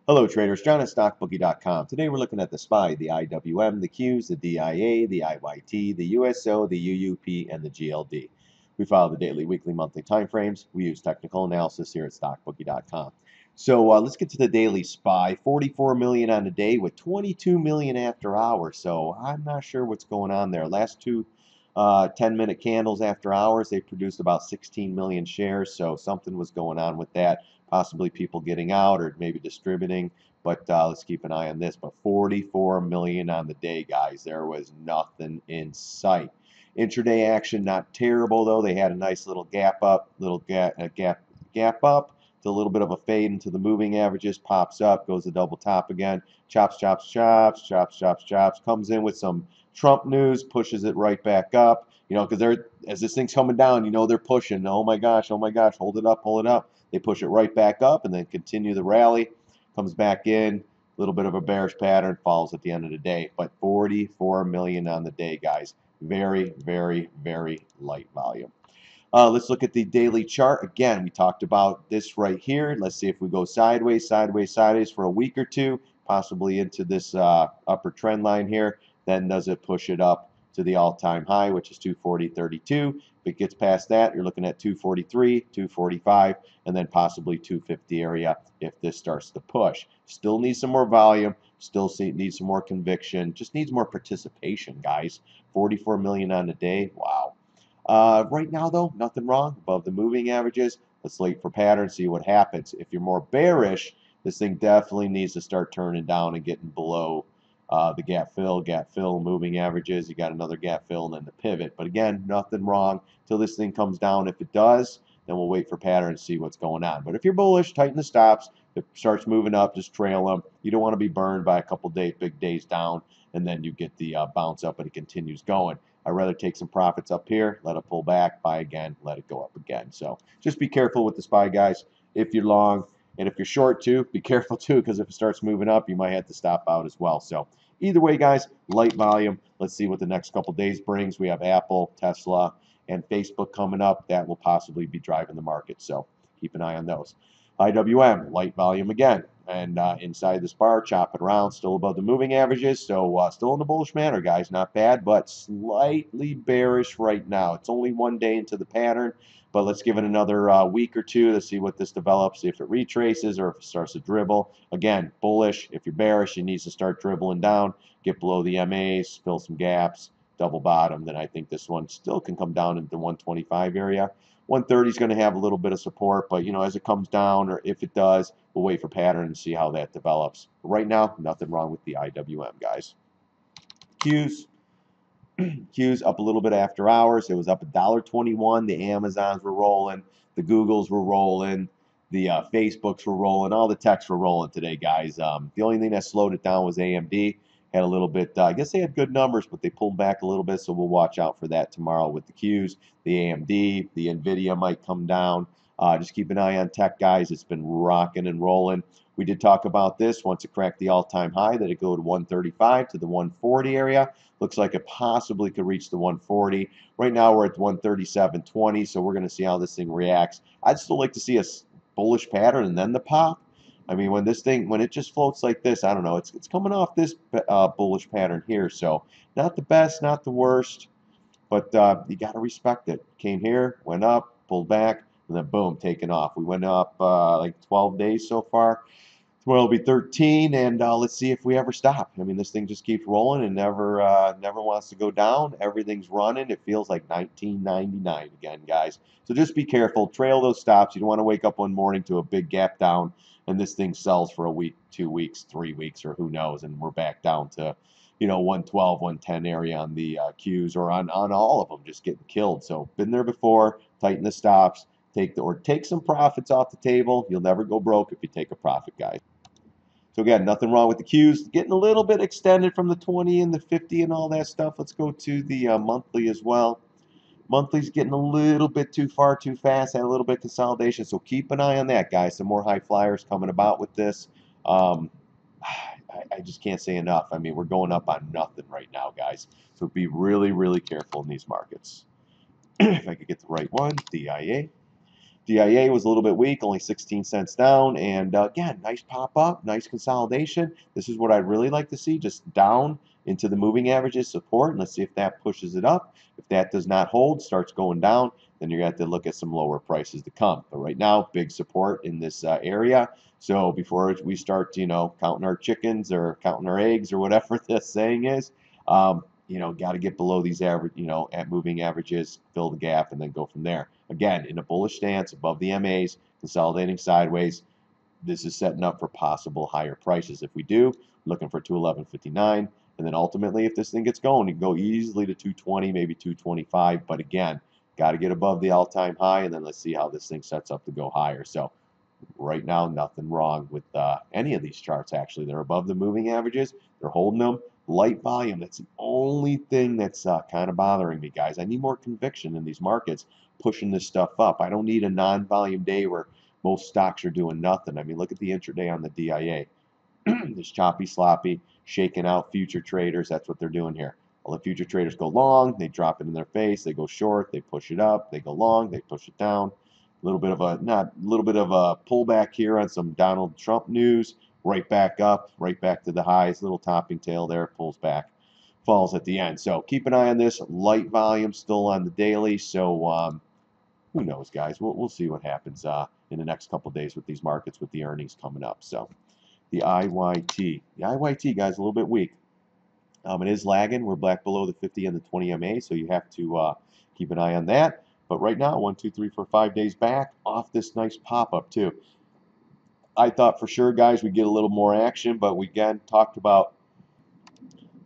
Hello traders, John at StockBookie.com. Today we're looking at the SPY, the IWM, the Qs, the DIA, the IYT, the USO, the UUP, and the GLD. We follow the daily, weekly, monthly time frames. We use technical analysis here at StockBookie.com. So let's get to the daily SPY. 44 million on the day with 22 million after hours. So I'm not sure what's going on there. Last two 10-minute candles after hours, they produced about 16 million shares. So something was going on with that. Possibly people getting out or maybe distributing, but let's keep an eye on this. But 44 million on the day, guys. There was nothing in sight. Intraday action not terrible though. They had a nice little gap up, gap up to a little bit of a fade into the moving averages. Pops up, goes to double top again. Chops, chops, chops, chops, chops, chops. Comes in with some Trump news, pushes it right back up. You know, because they're as this thing's coming down, you know they're pushing. Oh my gosh, hold it up, hold it up. They push it right back up and then continue the rally. Comes back in, a little bit of a bearish pattern, falls at the end of the day. But 44 million on the day, guys. Very, very, very light volume. Let's look at the daily chart. Again, we talked about this right here. Let's see if we go sideways, sideways, sideways for a week or two, possibly into this upper trend line here. Then does it push it up to the all-time high, which is 240.32. If it gets past that, you're looking at 243, 245, and then possibly 250 area if this starts to push. Still needs some more volume, still needs some more conviction, just needs more participation, guys. 44 million on the day, wow. Right now, though, nothing wrong above the moving averages. Let's wait for pattern, see what happens. If you're more bearish, this thing definitely needs to start turning down and getting below the gap fill, moving averages. You got another gap fill and then the pivot. But again, nothing wrong till this thing comes down. If it does, then we'll wait for pattern and see what's going on. But if you're bullish, tighten the stops. If it starts moving up, just trail them. You don't want to be burned by a couple big days down, and then you get the bounce up and it continues going. I'd rather take some profits up here, let it pull back, buy again, let it go up again. So just be careful with the SPY, guys. If you're long, and if you're short too, be careful too, because if it starts moving up, you might have to stop out as well. So either way, guys, light volume. Let's see what the next couple days brings. We have Apple, Tesla, and Facebook coming up. That will possibly be driving the market. So keep an eye on those. IWM, light volume again. And inside this bar, chopping around, still above the moving averages. So still in the bullish manner, guys. Not bad, but slightly bearish right now. It's only one day into the pattern. But let's give it another week or two to see what this develops, see if it retraces or if it starts to dribble. Again, bullish. If you're bearish, it needs to start dribbling down, get below the MAs, fill some gaps, double bottom. Then I think this one still can come down into the 125 area. 130 is going to have a little bit of support, but, you know, as it comes down or if it does, we'll wait for pattern and see how that develops. But right now, nothing wrong with the IWM, guys. Qs. Q's up a little bit after hours. It was up $1.21. The Amazons were rolling. The Googles were rolling. The Facebooks were rolling. All the techs were rolling today, guys. The only thing that slowed it down was AMD. Had a little bit, I guess they had good numbers, but they pulled back a little bit, so we'll watch out for that tomorrow with the Qs. The AMD, the NVIDIA might come down. Just keep an eye on tech, guys. It's been rocking and rolling. We did talk about this. Once it cracked the all-time high, that it go to 135 to the 140 area. Looks like it possibly could reach the 140. Right now we're at 137.20, so we're going to see how this thing reacts. I'd still like to see a bullish pattern and then the pop. I mean, when it just floats like this, I don't know. It's coming off this bullish pattern here, so not the best, not the worst, but you got to respect it. Came here, went up, pulled back, and then boom, taken off. We went up like 12 days so far. Tomorrow will be 13, and let's see if we ever stop. I mean, this thing just keeps rolling and never wants to go down. Everything's running. It feels like 1999 again, guys. So just be careful. Trail those stops. You don't want to wake up one morning to a big gap down, and this thing sells for a week, 2 weeks, 3 weeks, or who knows, and we're back down to, you know, 112, 110 area on the Qs or on all of them, just getting killed. So been there before. Tighten the stops. Take some profits off the table. You'll never go broke if you take a profit, guys. So again, nothing wrong with the Qs. Getting a little bit extended from the 20 and the 50 and all that stuff. Let's go to the monthly as well. Monthly's getting a little bit too far, too fast, and a little bit of consolidation. So keep an eye on that, guys. Some more high flyers coming about with this. I just can't say enough. I mean, we're going up on nothing right now, guys. So be really, really careful in these markets. If I could get the right one, DIA. DIA was a little bit weak, only 16 cents down, and again, nice pop up, nice consolidation. This is what I'd really like to see, just down into the moving averages support, and let's see if that pushes it up. If that does not hold, starts going down, then you're going to have to look at some lower prices to come. But right now, big support in this area. So before we start, counting our chickens or counting our eggs or whatever the saying is, got to get below these average, at moving averages, fill the gap, and then go from there. Again, in a bullish stance above the MAs, consolidating sideways. This is setting up for possible higher prices. If we do, looking for 211.59, and then ultimately, if this thing gets going, you can go easily to 220, maybe 225. But again, got to get above the all-time high, and then let's see how this thing sets up to go higher. So right now, nothing wrong with any of these charts, actually. They're above the moving averages. They're holding them. Light volume, that's the only thing that's kind of bothering me, guys. I need more conviction in these markets pushing this stuff up. I don't need a non-volume day where most stocks are doing nothing. I mean, look at the intraday on the DIA. This choppy, sloppy, shaking out future traders. That's what they're doing here. All the future traders go long, they drop it in their face. They go short, they push it up. They go long, they push it down. A little bit of a pullback here on some Donald Trump news. Right back up, right back to the highs. Little topping tail there, pulls back, falls at the end. So keep an eye on this. Light volume still on the daily. So who knows, guys? We'll see what happens in the next couple of days with these markets, with the earnings coming up. So the IYT, guys, a little bit weak. It is lagging. We're back below the 50 and the 20 MA, so you have to keep an eye on that. But right now, 1, 2, 3, 4, 5 days back off this nice pop-up too. I thought for sure, guys, we'd get a little more action, but we again talked about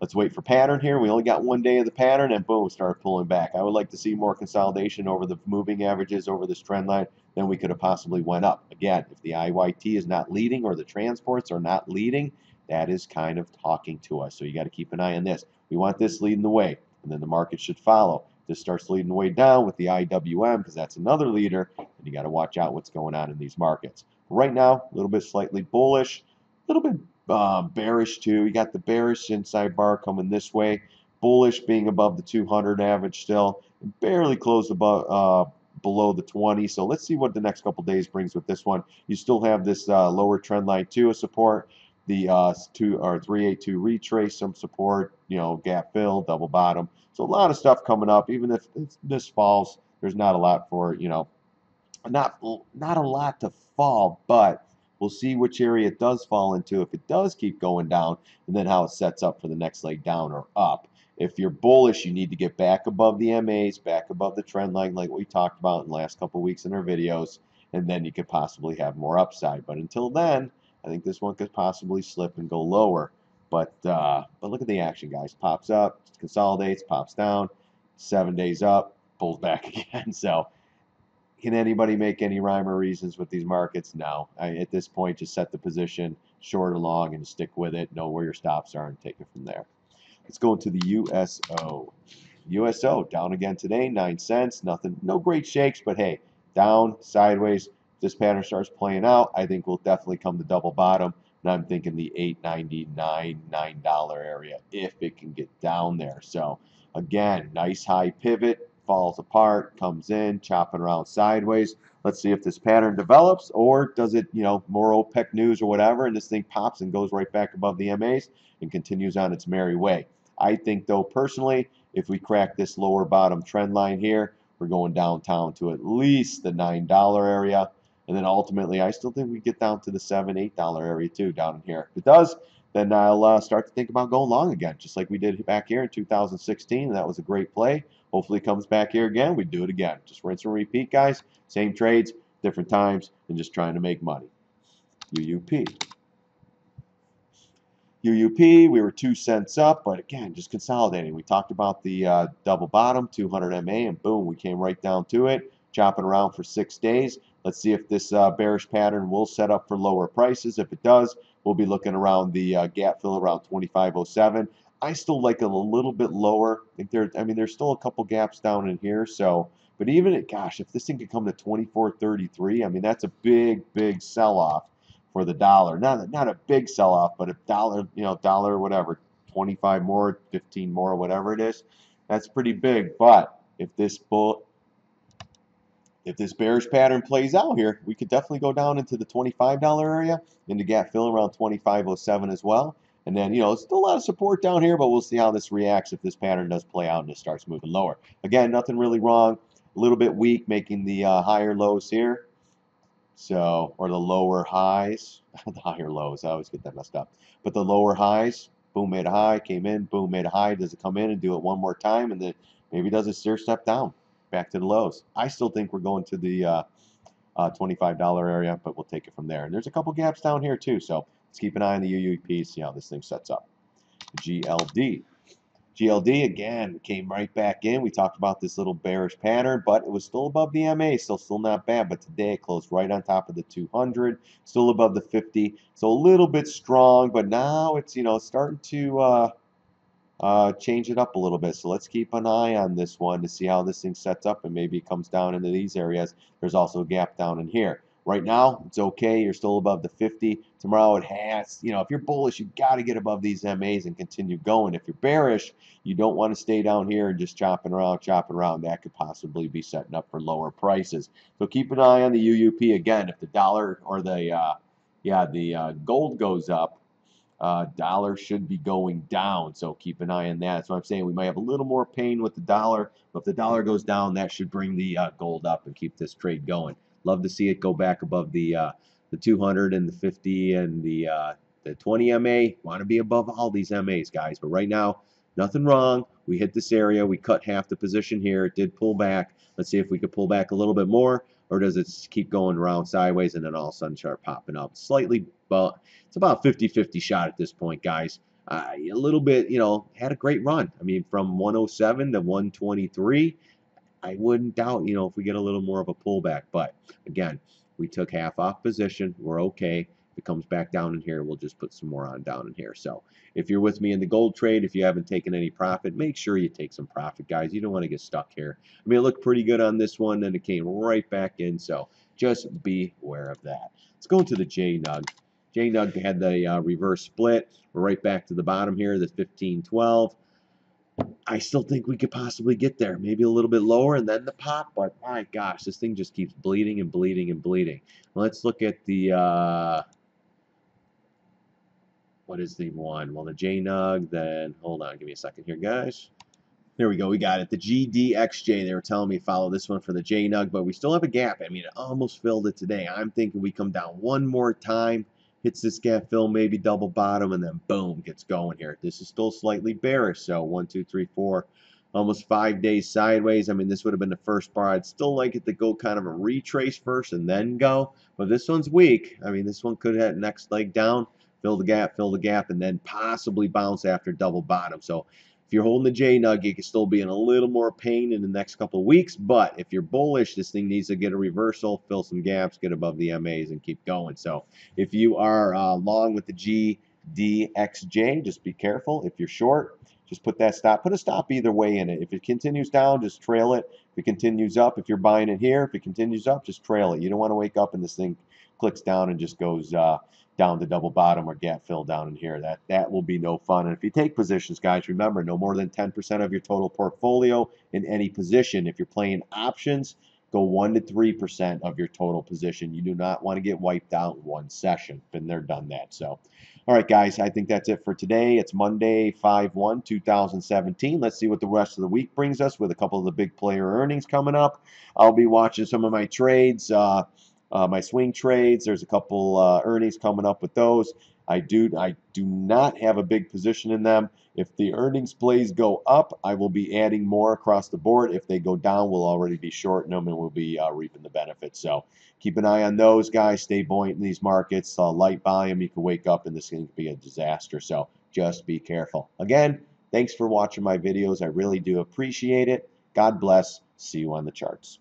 let's wait for pattern here. We only got 1 day of the pattern, and boom, started pulling back. I would like to see more consolidation over the moving averages, over this trend line. Then we could have possibly went up. Again, if the IYT is not leading or the transports are not leading, that is kind of talking to us. So you got to keep an eye on this. We want this leading the way, and then the market should follow. This starts leading the way down with the IWM, because that's another leader, and you got to watch out what's going on in these markets. Right now, a little bit slightly bullish, a little bit bearish too. You got the bearish inside bar coming this way, bullish being above the 200 average still, barely closed above below the 20. So let's see what the next couple days brings with this one. You still have this lower trend line too, a support. The 382 retrace, some support, gap fill, double bottom. So a lot of stuff coming up. Even if this falls, there's not a lot for not a lot to fall, but we'll see which area it does fall into. If it does keep going down, and then how it sets up for the next leg down or up. If you're bullish, you need to get back above the MAs, back above the trend line, like we talked about in the last couple of weeks in our videos, and then you could possibly have more upside. But until then, I think this one could possibly slip and go lower. But look at the action, guys. Pops up, consolidates, pops down, 7 days up, pulls back again. So can anybody make any rhyme or reasons with these markets? No. At this point, just set the position short or long and stick with it. Know where your stops are and take it from there. Let's go into the USO. USO down again today, 9 cents. Nothing, no great shakes, but hey, down, sideways. If this pattern starts playing out, I think we'll definitely come to double bottom. And I'm thinking the $8.99, $9 area if it can get down there. So again, nice high pivot, falls apart, comes in, chopping around sideways. Let's see if this pattern develops, or does it, more OPEC news or whatever, and this thing pops and goes right back above the MAs and continues on its merry way. I think, though, personally, if we crack this lower bottom trend line here, we're going downtown to at least the $9 area. And then ultimately, I still think we get down to the $7, $8 area too down in here. If it does, then I'll start to think about going long again, just like we did back here in 2016. And that was a great play. Hopefully it comes back here again. We do it again. Just rinse and repeat, guys. Same trades, different times, and just trying to make money. UUP. UUP, we were 2 cents up, but again, just consolidating. We talked about the double bottom, 200 MA, and boom, we came right down to it, chopping around for 6 days. Let's see if this bearish pattern will set up for lower prices. If it does, we'll be looking around the gap fill around 25.07. I still like it a little bit lower. I think there's still a couple gaps down in here. So, but even gosh, if this thing could come to 24.33, I mean that's a big sell-off for the dollar. Not a big sell-off, but a dollar, dollar whatever, 25 more, 15 more, whatever it is. That's pretty big. But if this if this bearish pattern plays out here, we could definitely go down into the $25 area, into gap fill around 25.07 as well. And then, still a lot of support down here, but we'll see how this reacts if this pattern does play out and it starts moving lower. Again, nothing really wrong. A little bit weak, making the higher lows here. So, or the lower highs, the higher lows, I always get that messed up. But the lower highs, boom, made a high, came in, boom, made a high. Does it come in and do it one more time? And then maybe does a stair step down back to the lows. I still think we're going to the $25 area, but we'll take it from there. And there's a couple gaps down here too. So let's keep an eye on the UUP, see how this thing sets up. GLD. GLD, again, came right back in. We talked about this little bearish pattern, but it was still above the MA, still not bad. But today it closed right on top of the 200, still above the 50. So a little bit strong, but now it's, starting to change it up a little bit. So let's keep an eye on this one to see how this thing sets up, and maybe it comes down into these areas. There's also a gap down in here. Right now, it's okay. You're still above the 50. Tomorrow it has, if you're bullish, you got to get above these MAs and continue going. If you're bearish, you don't want to stay down here and just chopping around. That could possibly be setting up for lower prices. So keep an eye on the UUP. Again, if the dollar or the gold goes up, dollar should be going down, so keep an eye on that. That's what I'm saying. We might have a little more pain with the dollar, but if the dollar goes down, that should bring the gold up and keep this trade going. Love to see it go back above the 200 and the 50 and the 20 MA. Want to be above all these MAs, guys. But right now, nothing wrong. We hit this area. We cut half the position here. It did pull back. Let's see if we could pull back a little bit more, or does it keep going around sideways and then all of a sudden start popping up slightly? But it's about 50-50 shot at this point, guys. A little bit, had a great run. I mean, from 107 to 123. I wouldn't doubt, if we get a little more of a pullback. But again, we took half off position. We're okay. If it comes back down in here, we'll just put some more on down in here. So if you're with me in the gold trade, if you haven't taken any profit, make sure you take some profit, guys. You don't want to get stuck here. I mean, it looked pretty good on this one, and it came right back in. So just be aware of that. Let's go into the Jnug. Jnug had the reverse split. We're right back to the bottom here, the 15.12. I still think we could possibly get there, maybe a little bit lower and then the pop, but my gosh, this thing just keeps bleeding and bleeding and bleeding. Let's look at the, what is the one? Well, the Jnug, then, hold on, give me a second here, guys. There we go, we got it. The GDXJ, they were telling me follow this one for the Jnug, but we still have a gap. I mean, it almost filled it today. I'm thinking we come down one more time, hits this gap fill, maybe double bottom, and then boom, gets going here. This is still slightly bearish, so 1, 2, 3, 4, almost 5 days sideways. I mean, this would have been the first bar. I'd still like it to go kind of a retrace first and then go, but this one's weak. I mean, this one could have next leg down, fill the gap, and then possibly bounce after double bottom. So if you're holding the Jnug, you can still be in a little more pain in the next couple of weeks. But if you're bullish, this thing needs to get a reversal, fill some gaps, get above the MAs, and keep going. So if you are long with the GDXJ, just be careful. If you're short, just put that stop. Put a stop either way in it. If it continues down, just trail it. If it continues up, if you're buying it here, if it continues up, just trail it. You don't want to wake up and this thing clicks down and just goes down to double bottom or gap fill down in here. That will be no fun. And if you take positions, guys, remember, no more than 10% of your total portfolio in any position. If you're playing options, go 1 to 3% of your total position. You do not want to get wiped out in one session. Been there, done that. So, all right, guys, I think that's it for today. It's Monday, 5/1/2017. Let's see what the rest of the week brings us with a couple of the big player earnings coming up. I'll be watching some of my trades, my swing trades. There's a couple earnings coming up with those. I do not have a big position in them. If the earnings plays go up, I will be adding more across the board. If they go down, we'll already be shorting them and we'll be reaping the benefits. So keep an eye on those, guys. Stay buoyant in these markets. Light volume, you can wake up and this can be a disaster. So just be careful. Again, thanks for watching my videos. I really do appreciate it. God bless. See you on the charts.